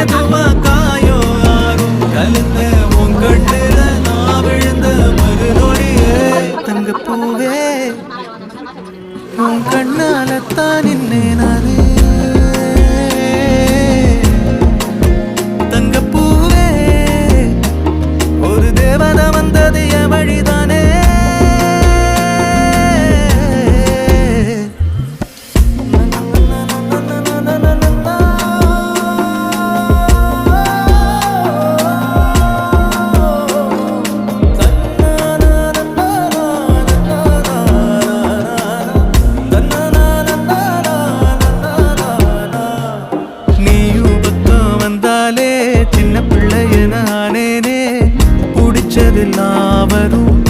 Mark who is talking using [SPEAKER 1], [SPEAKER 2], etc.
[SPEAKER 1] மெதுவா காயோ ஆறும் கலந்த உன் கண்ணுல நான் விழுந்த மறுநொடியே தங்கப்பூவே உன் கண்ணாலத்தான் நின்னே நானே தங்கப்பூவே ஒரு தேவதை வந்தது என் வழிதானே சின்ன பிள்ளைய நானேனே பிடிச்சதெல்லாம் வரும்